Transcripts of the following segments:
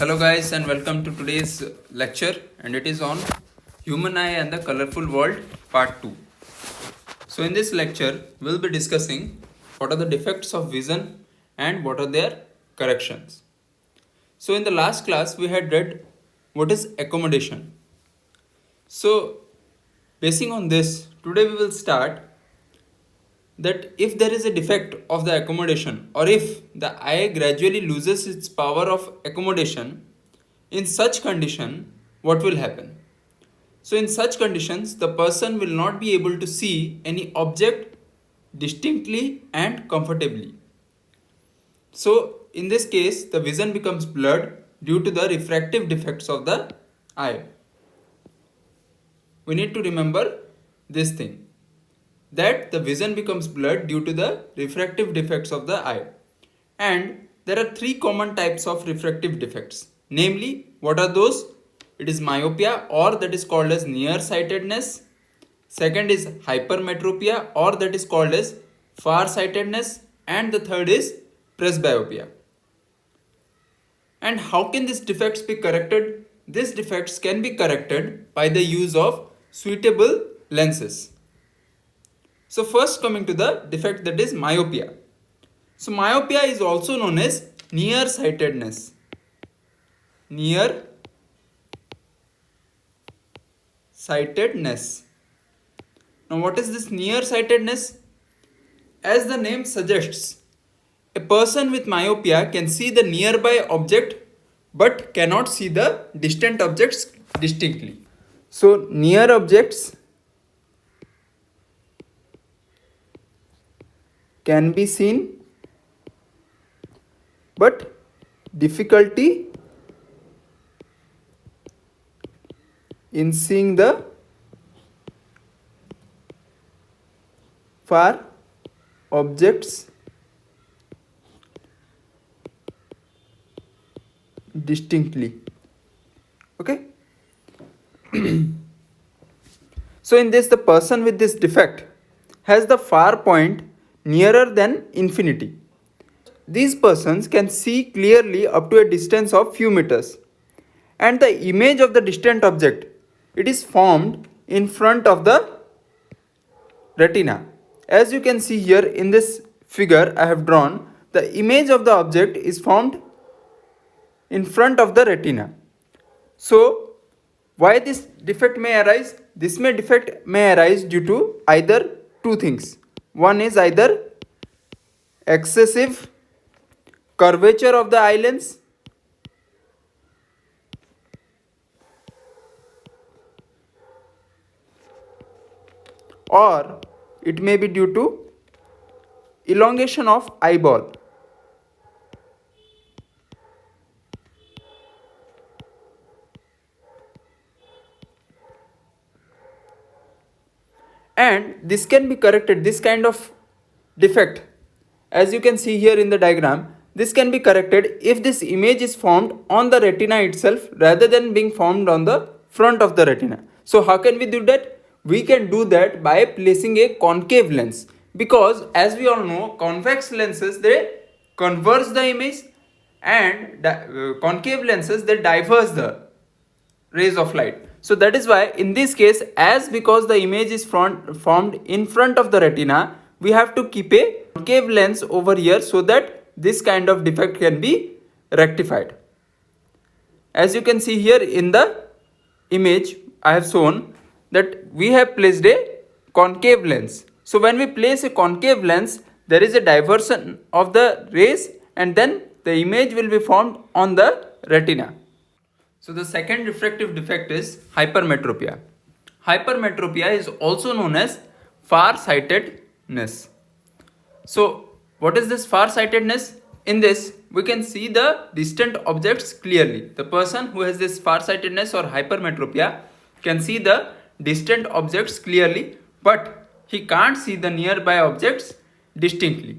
Hello guys and welcome to today's lecture, and it is on human eye and the colorful world part 2. So in this lecture we'll be discussing what are the defects of vision and what are their corrections. So in the last class we had read what is accommodation. So basing on this, today we will start that if there is a defect of the accommodation, or if the eye gradually loses its power of accommodation, in such condition what will happen? So in such conditions the person will not be able to see any object distinctly and comfortably. So in this case the vision becomes blurred due to the refractive defects of the eye. We need to remember this thing, that the vision becomes blurred due to the refractive defects of the eye. And there are three common types of refractive defects. Namely, what are those? It is myopia, or that is called as nearsightedness. Second is hypermetropia, or that is called as farsightedness. And the third is presbyopia. And how can these defects be corrected? These defects can be corrected by the use of suitable lenses. So first, coming to the defect, that is myopia. So myopia is also known as nearsightedness. Nearsightedness. Now what is this nearsightedness? As the name suggests, a person with myopia can see the nearby object but cannot see the distant objects distinctly. So near objects can be seen, but difficulty in seeing the far objects distinctly. Okay. So in this, the person with this defect has the far point nearer than infinity. These persons can see clearly up to a distance of few meters, and the image of the distant object, it is formed in front of the retina. As you can see here in this figure I have drawn, the image of the object is formed in front of the retina. So why this defect may arise? This defect may arise due to either two things. One is either excessive curvature of the eye lens, or it may be due to elongation of eyeball. And this can be corrected, this kind of defect, as you can see here in the diagram, this can be corrected if this image is formed on the retina itself rather than being formed on the front of the retina. So how can we do that? We can do that by placing a concave lens, because as we all know, convex lenses, they converge the image, and concave lenses, they diverge the rays of light. So that is why in this case, as because the image is formed in front of the retina, we have to keep a concave lens over here so that this kind of defect can be rectified. As you can see here in the image I have shown that we have placed a concave lens. So when we place a concave lens, there is a diversion of the rays, and then the image will be formed on the retina. So the second refractive defect is hypermetropia. Hypermetropia is also known as farsightedness. So what is this farsightedness? In this, we can see the distant objects clearly. The person who has this farsightedness or hypermetropia can see the distant objects clearly, but he can't see the nearby objects distinctly.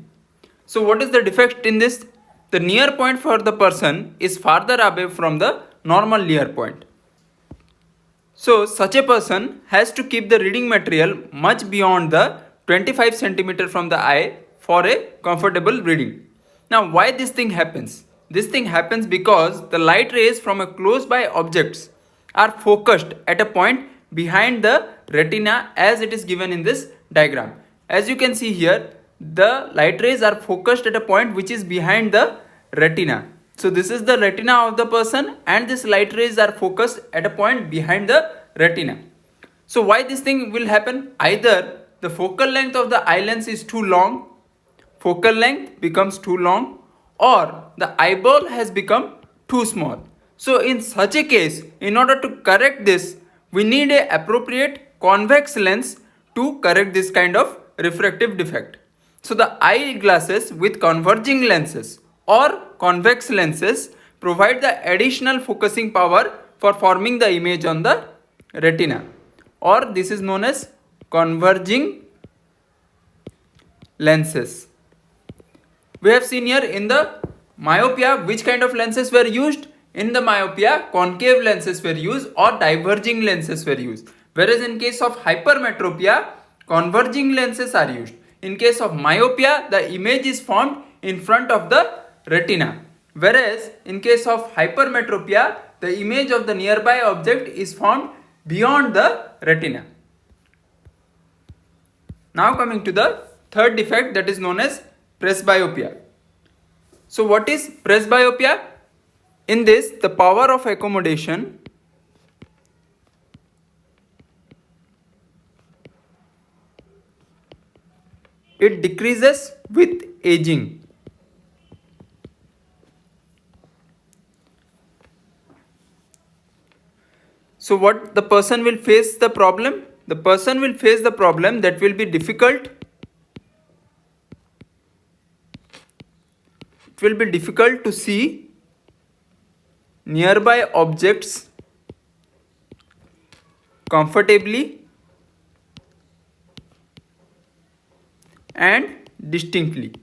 So what is the defect in this? The near point for the person is farther away from the normal near point. So such a person has to keep the reading material much beyond the 25 cm from the eye for a comfortable reading. Now why this thing happens? This thing happens because the light rays from a close by objects are focused at a point behind the retina as it is given in this diagram. As you can see here, the light rays are focused at a point which is behind the retina. So this is the retina of the person and this light rays are focused at a point behind the retina. So why this thing will happen? Either the focal length of the eye lens is too long, focal length becomes too long, or the eyeball has become too small. So in such a case, in order to correct this, we need a appropriate convex lens to correct this kind of refractive defect. So the eyeglasses with converging lenses or convex lenses provide the additional focusing power for forming the image on the retina, or this is known as converging lenses. We have seen here in the myopia which kind of lenses were used. In the myopia, concave lenses were used or diverging lenses were used. Whereas in case of hypermetropia, converging lenses are used. In case of myopia, the image is formed in front of the retina. Whereas in case of hypermetropia, the image of the nearby object is formed beyond the retina. Now coming to the third defect, that is known as presbyopia. So what is presbyopia? In this, the power of accommodation it decreases with aging. So what the person will face the problem? The person will face the problem that will be difficult. It will be difficult to see nearby objects comfortably and distinctly.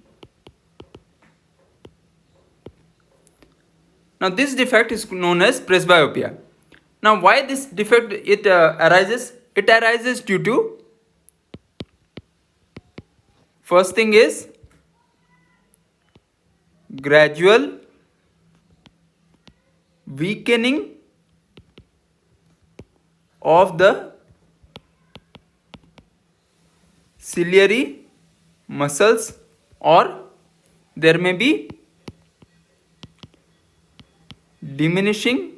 Now this defect is known as presbyopia. Now why this defect arises? It arises due to, first thing is gradual weakening of the ciliary muscles, or there may be diminishing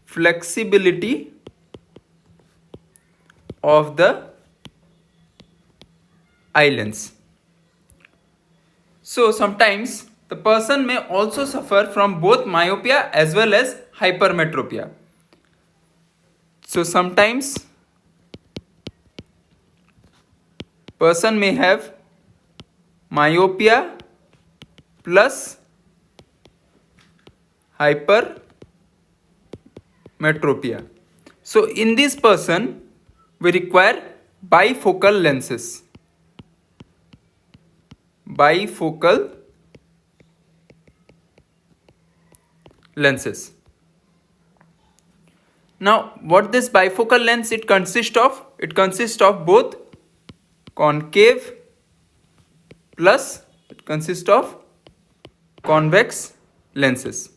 flexibility of the eye lens. So sometimes the person may also suffer from both myopia as well as hypermetropia. So sometimes person may have myopia plus hypermetropia. So in this person we require bifocal lenses. Bifocal lenses. Now what this bifocal lens it consists of? It consists of both concave plus it consists of convex lenses.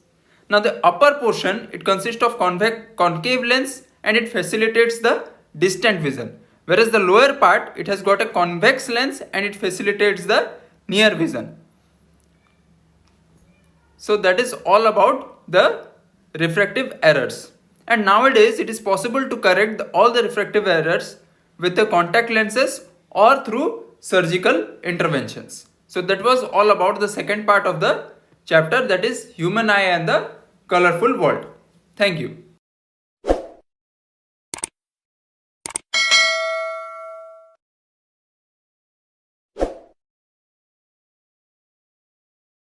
Now the upper portion it consists of concave lens and it facilitates the distant vision, whereas the lower part it has got a convex lens and it facilitates the near vision. So that is all about the refractive errors. And nowadays it is possible to correct all the refractive errors with the contact lenses or through surgical interventions. So that was all about the second part of the chapter, that is human eye and the colorful world. Thank you.